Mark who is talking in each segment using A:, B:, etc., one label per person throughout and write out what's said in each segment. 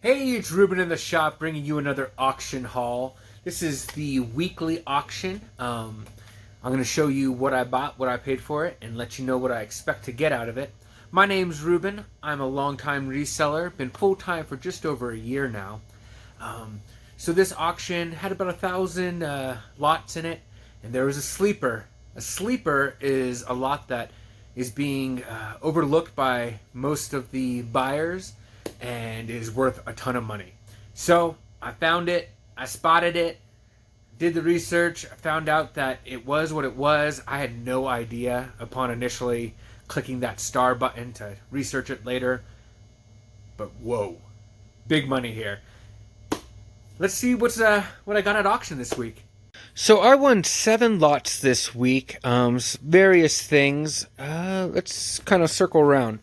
A: Hey, it's Ruben in the shop bringing you another auction haul. This is the weekly auction. I'm going to show you what I bought, what I paid for it, and let you know what I expect to get out of it. My name's Ruben. I'm a longtime reseller, been full-time for just over a year now. So this auction had about 1,000 lots in it, and there was a sleeper. A sleeper is a lot that is being overlooked by most of the buyers and is worth a ton of money. So I found it, I spotted it, did the research, I found out that it was what it was. I had no idea upon initially clicking that star button to research it later. But whoa, big money here. Let's see what I got at auction this week. So I won 7 lots this week, various things. Let's kind of circle around.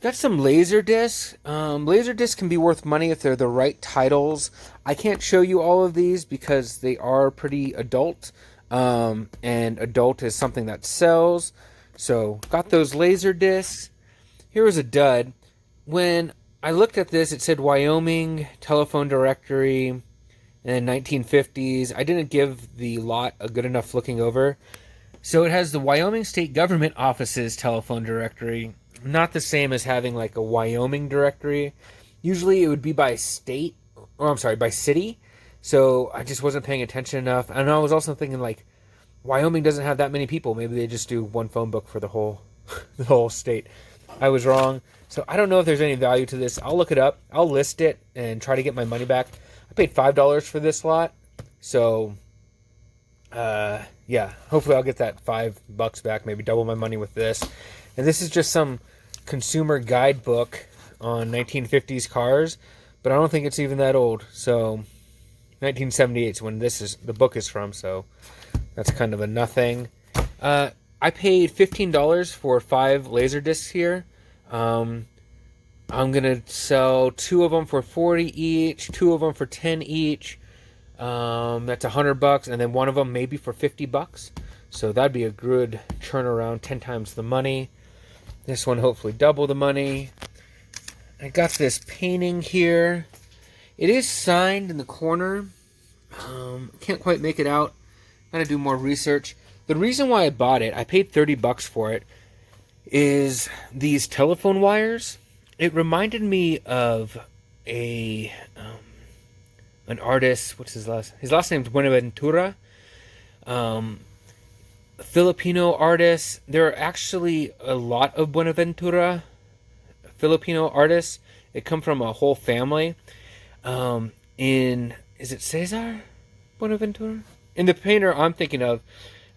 A: Got some laser discs. Laser discs can be worth money if they're the right titles. I can't show you all of these because they are pretty adult, and adult is something that sells. So got those laser discs. Here was a dud. When I looked at this, it said Wyoming telephone directory in the 1950s. I didn't give the lot a good enough looking over. So it has the Wyoming State Government Offices telephone directory. Not the same as having like a Wyoming directory. Usually it would be by state, or I'm sorry, by city. So I just wasn't paying attention enough. And I was also thinking like, Wyoming doesn't have that many people. Maybe they just do one phone book for the whole, the whole state. I was wrong. So I don't know if there's any value to this. I'll look it up. I'll list it and try to get my money back. I paid $5 for this lot. So, yeah, hopefully I'll get that $5 back. Maybe double my money with this. And this is just some consumer guidebook on 1950s cars, but I don't think it's even that old. So 1978 is when the book is from, so that's kind of a nothing. I paid $15 for 5 laser discs here. I'm gonna sell 2 of them for 40 each, 2 of them for 10 each. That's $100, and then one of them maybe for $50. So that'd be a good turnaround, 10 times the money. This one hopefully double the money. I got this painting here. It is signed in the corner. Can't quite make it out. Gotta do more research. The reason why I bought it, I paid $30 for it, is these telephone wires. It reminded me of an artist. What's his last? His last name's Buenaventura. Filipino artists. There are actually a lot of Buenaventura Filipino artists. They come from a whole family. Is it Cesar Buenaventura? In the painter I'm thinking of,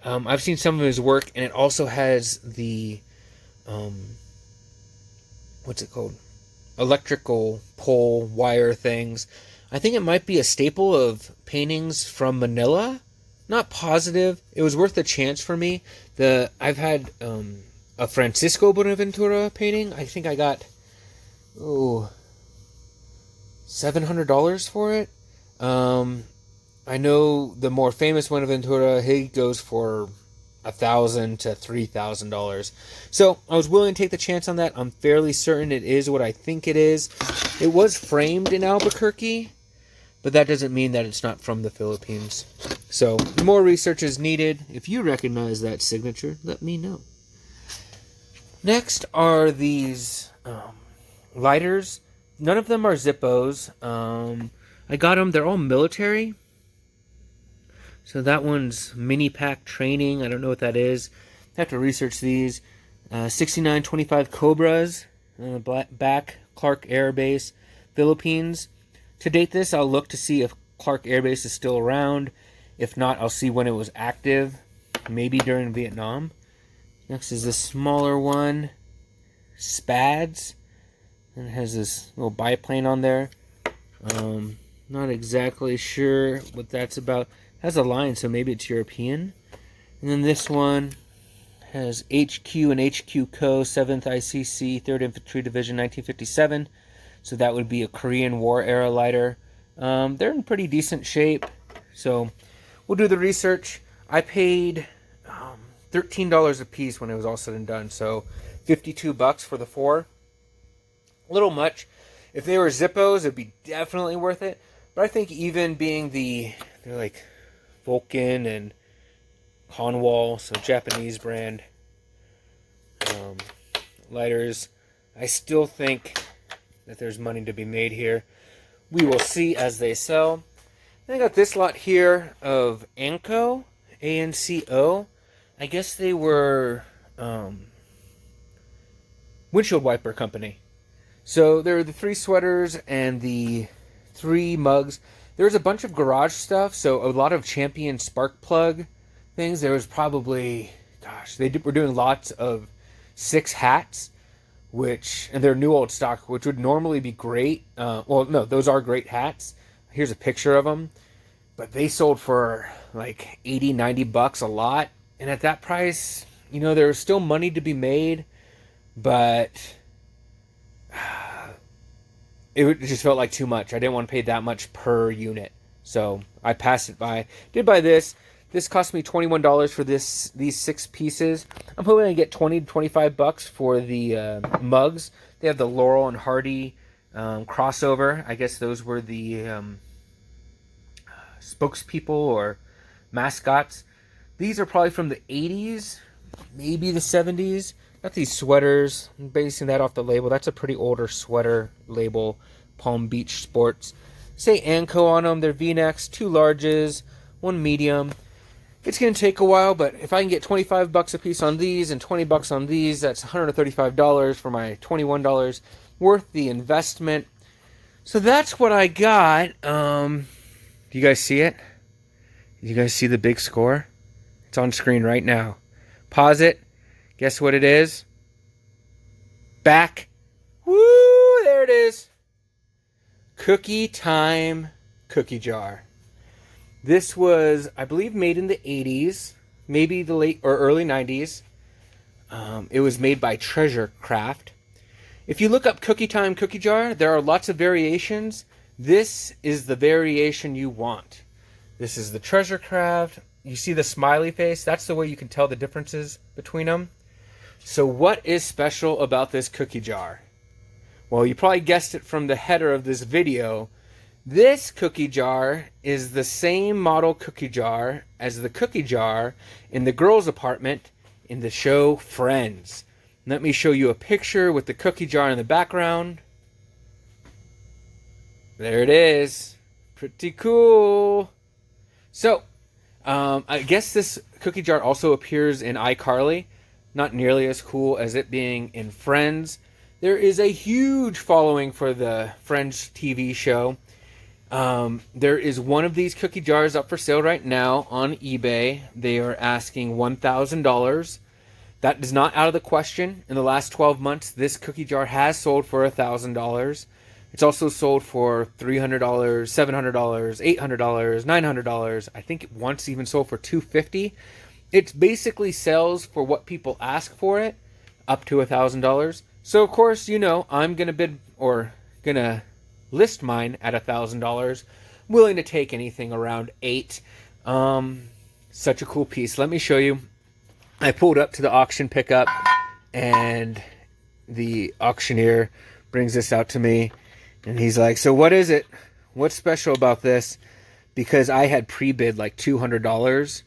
A: I've seen some of his work, and it also has the what's it called? Electrical pole wire things. I think it might be a staple of paintings from Manila. Not positive. It was worth a chance for me. I've had a Francisco Buenaventura painting. I think I got $700 for it. I know the more famous Buenaventura, he goes for $1,000 to $3,000. So I was willing to take the chance on that. I'm fairly certain it is what I think it is. It was framed in Albuquerque, but that doesn't mean that it's not from the Philippines. So more research is needed. If you recognize that signature, let me know. Next are these lighters. None of them are Zippos. I got them. They're all military. So that one's mini pack training. I don't know what that is. I have to research these. 6925 Cobras on the back. Clark Air Base, Philippines. To date this, I'll look to see if Clark Air Base is still around. If not, I'll see when it was active. Maybe during Vietnam. Next is this smaller one. Spads. And it has this little biplane on there. Not exactly sure what that's about. It has a line, so maybe it's European. And then this one has HQ and HQ Co. 7th ICC, 3rd Infantry Division, 1957. So that would be a Korean War era lighter. They're in pretty decent shape. So we'll do the research. I paid $13 a piece when it was all said and done. So $52 for the 4. A little much. If they were Zippos, it'd be definitely worth it. But I think even being they're like Vulcan and Hanwall, so Japanese brand lighters, I still think that there's money to be made here. We will see as they sell. Then I got this lot here of Anco, A-N-C-O. I guess they were windshield wiper company. So there are the 3 sweaters and the 3 mugs. There's a bunch of garage stuff, so a lot of Champion spark plug things. There was probably, gosh, were doing lots of 6 hats, and they're new old stock, which would normally be great. Well, no, those are great hats. Here's a picture of them. But they sold for like 80, 90 bucks a lot. And at that price, there was still money to be made, but it just felt like too much. I didn't want to pay that much per unit. So I passed it by. Did buy this. This cost me $21 for these 6 pieces. I'm hoping I get 20 to 25 bucks for the mugs. They have the Laurel and Hardy crossover. I guess those were the spokespeople or mascots. These are probably from the 80s, maybe the 70s. Got these sweaters. I'm basing that off the label. That's a pretty older sweater label. Palm Beach Sports. Say Anco on them. They're V-necks, 2 larges, 1 medium. It's going to take a while, but if I can get 25 bucks a piece on these and 20 bucks on these, that's $135 for my $21 worth the investment. So that's what I got. Do you guys see it? Do you guys see the big score? It's on screen right now. Pause it. Guess what it is? Back. Woo! There it is. Cookie Time cookie jar. This was, I believe, made in the 80s, maybe the late or early 90s. It was made by Treasure Craft. If you look up Cookie Time cookie jar, there are lots of variations. This is the variation you want. This is the Treasure Craft. You see the smiley face? That's the way you can tell the differences between them. So what is special about this cookie jar? Well, you probably guessed it from the header of this video. This cookie jar is the same model cookie jar as the cookie jar in the girls' apartment in the show Friends. Let me show you a picture with the cookie jar in the background. There it is. Pretty cool. So, I guess this cookie jar also appears in iCarly. Not nearly as cool as it being in Friends. There is a huge following for the Friends TV show. There is one of these cookie jars up for sale right now on eBay. They are asking $1,000. That is not out of the question. In the last 12 months, this cookie jar has sold for $1,000. It's also sold for $300, $700, $800, $900. I think it once even sold for $250. It basically sells for what people ask for it, up to $1,000. So of course, I'm gonna bid or gonna list mine at $1,000. Willing to take anything around $8. Such a cool piece. Let me show you. I pulled up to the auction pickup, and the auctioneer brings this out to me, and he's like, "So what is it? What's special about this?" Because I had pre-bid like $200,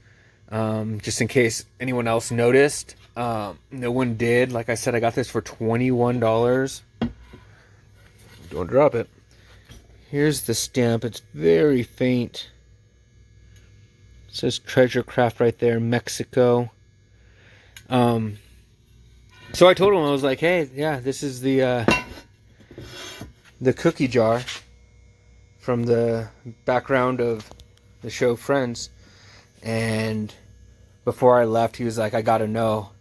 A: just in case anyone else noticed. No one did. Like I said, I got this for $21. Don't drop it. Here's the stamp. It's very faint. It says Treasure Craft right there, Mexico. So I told him, I was like, "Hey, yeah, this is the cookie jar from the background of the show Friends." And before I left, he was like, "I gotta know,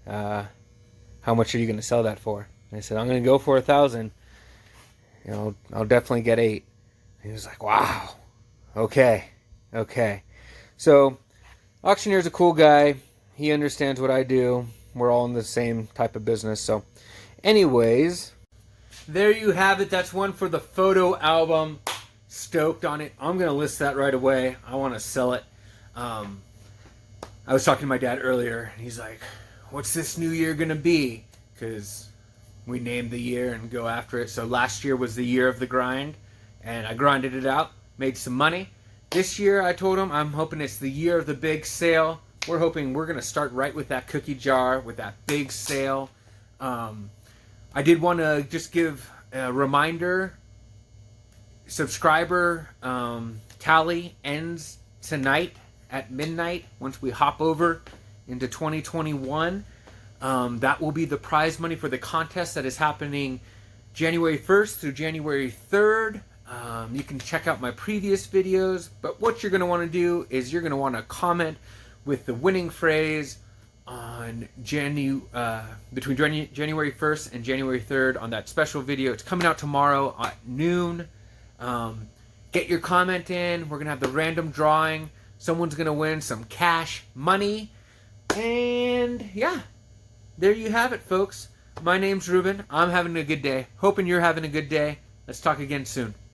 A: how much are you gonna sell that for?" And I said, "I'm gonna go for $1,000. I'll definitely get $8." He was like, "Wow, okay." So, auctioneer's a cool guy. He understands what I do. We're all in the same type of business. So, anyways, there you have it. That's one for the photo album. Stoked on it. I'm gonna list that right away. I want to sell it. I was talking to my dad earlier, and he's like, "What's this new year gonna be?" Because we name the year and go after it. So last year was the year of the grind, and I grinded it out, made some money. This year, I told them, I'm hoping it's the year of the big sale. We're hoping we're going to start right with that cookie jar, with that big sale. I did want to just give a reminder. Subscriber tally ends tonight at midnight once we hop over into 2021. That will be the prize money for the contest that is happening January 1st through January 3rd. You can check out my previous videos, but what you're going to want to do is you're going to want to comment with the winning phrase on between January 1st and January 3rd on that special video. It's coming out tomorrow at noon. Get your comment in. We're going to have the random drawing. Someone's going to win some cash money. And yeah, there you have it, folks. My name's Ruben. I'm having a good day. Hoping you're having a good day. Let's talk again soon.